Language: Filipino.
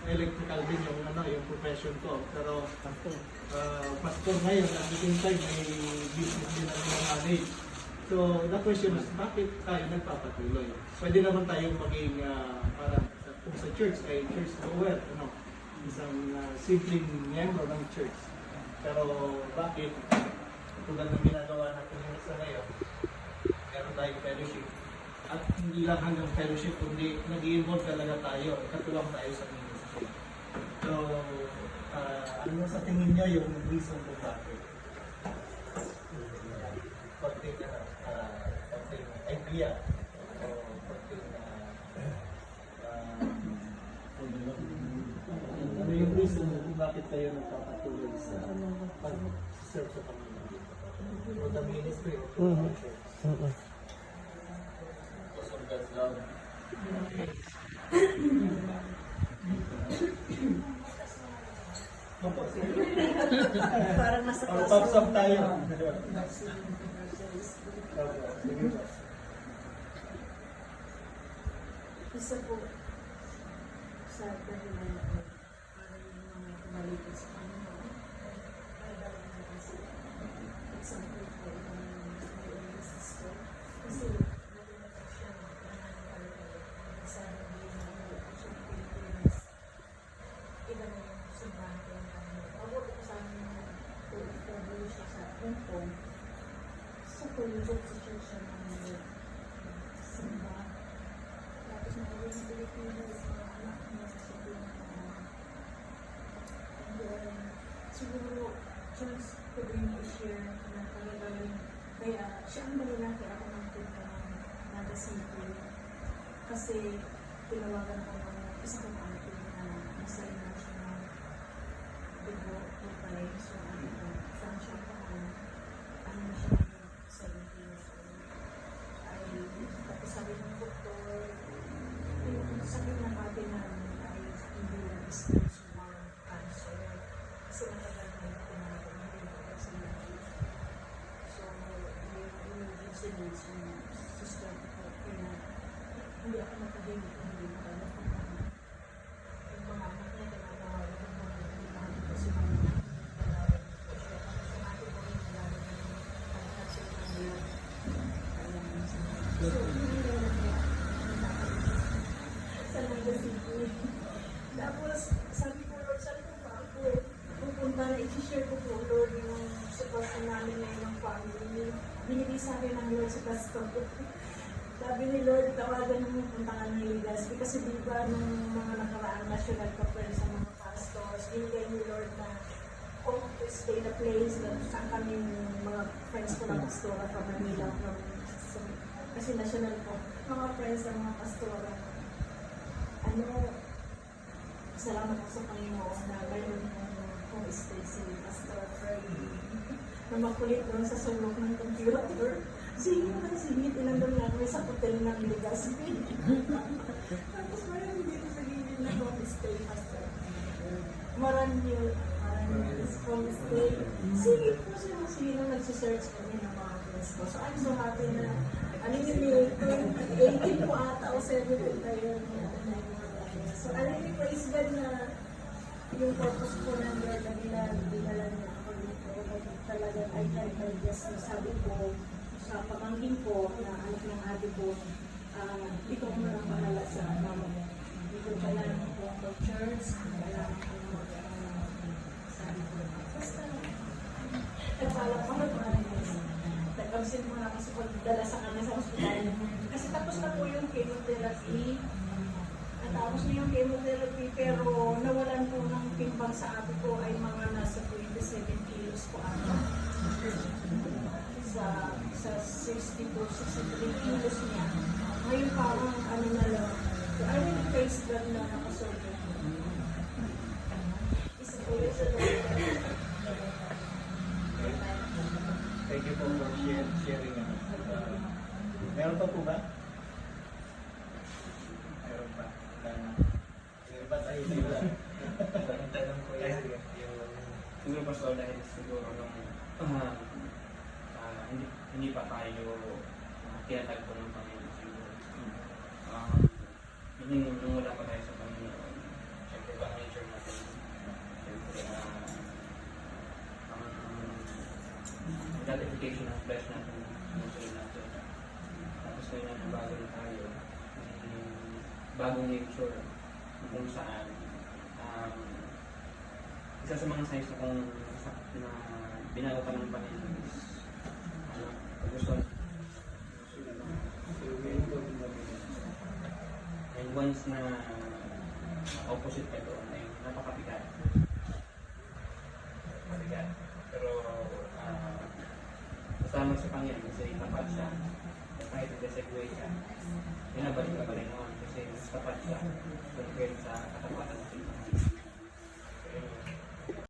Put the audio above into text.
electrical din yung yung profession ko. Pero pastor ngayon, at the same time may business din ako manage. So the question is, bakit tayo nagpapatuloy? Pwede naman tayong maging parang kung sa church ay church goer, isang simpleng miyembro ng church. Pero bakit tulad ng ginagawa natin sa ngayon, meron tayong fellowship. At hindi lang hanggang fellowship, kundi nag-i-involve talaga tayo, katulong tayo sa ministry. So, ano sa tingin niyo yung reason kung bakit? Konting idea o konting ano yung reason kung bakit kayo nagpapatuloy sa pag-serve sa Panginoon? O the ministry of the church? Because of God's love. Parang nasa class. Pop-up tayo. Isa po sa dahilan ko para yung mga kumalitin sa Panginoon ay dahil na kasi example po yung sister kasi nalilito siya nananapalagay sa hindi na siya ng Pilipinas iba na yung simbahan ko yung Panginoon pagod ko sa amin na siya sa Hong Kong sa kulibot sa church siya ng simbahan. Tapos mga yung Pilipinas, mga anak niya sa Pilipinas. Siguro, chance ko din i-share na talagang kaya siya ang malalaki ako ng punta ng Nagasito. Kasi tinawagan ko ng isa kong ate na nasa international dugo ko tayo. So, saan siya pa ano na siya sa Pilipinas. Ay, tapos sabi ng doktor, yung sakit ng ate namin ay hindi lang stage 1 cancer. Kasi matagal na yung pinagawa sa mga. So, yung emergency needs yung sister ko. Kaya hindi ako makahilig, hindi makahilig ng mga. Yung mga anak niya, tinatawagan ng mga namin kasi mga anak. Yung ate ko rin nalaman ng cancer ng mga. So, hindi na niya. Sa Nagasito. Tapos, sabi ko, Lord, saan ko pa ako pupunta na i-share ko po, Lord, yung sitwasyon namin ngayon ng family. Binigay sa akin ng Lord sa pastor ko. Sabi ni Lord, tawagan mo punta ka ng Legazpi. Kasi di ba nung mga nakaraang national conference sa mga pastors, binigay ni Lord na home to stay na place. Saan kami mga friends ko na pastora from Manila, kasi national po, mga friends ng mga pastora. Salamat po sa Panginoon na ngayon kung stay si Pastor Fergie na makulit doon sa sulok ng computer. Singit, inandun nga kami sa hotel ng Legazpi. Tapos marami dito sa gilid na kung stay, Pastor. Marami kung stay. Singit po siya, sige nung nagsisearch kami ng mga friends ko. So I'm so happy na, yung 18 po ata o 17 tayo. So, praise God na yung purpose ko ng Lord na dinala niya ako dito. Talaga, I guess, sabi ko sa pamangkin ko na anak ng ate ko, dito ko na pahala sa mama mo. Dito ka lang po church, kailangan ko sabi ko. Basta, nagpalak ko na nag-absent mo na kasi pagdala sa kanya sa hospital. Kasi tapos na po yung chemotherapy. Tapos na yung chemotherapy, pero nawalan po ng timbang sa ate ko ay mga nasa 27 kilos po ata. Sa 60 to 63 kilos niya. Ngayon parang ano na lang. So I really praise God na nakasolve. Isa po yun sa Thank you po for sharing. Meron pa po ba? Meron pa. Meron pa tayo sila. Ang tanong ko yan. Siguro pastor dahil siguro nung hindi pa tayo tinatagpo ng Panginoon siguro. Nung wala pa tayo sa Panginoon, siyempre application ng flesh natin, natin natin. Tapos ngayon na bago na tayo, may bagong nature kung saan isa sa mga signs na kung na binago ka ng Panginoon is kagustuhan. And once na opposite ka doon ay napakabigat. Mabigat. Pero kasama sa Panginoon kasi tapat siya. Kahit nag-segue ka, binabalik ka pa rin naman kasi mas tapat siya compared sa katapatan ng Panginoon.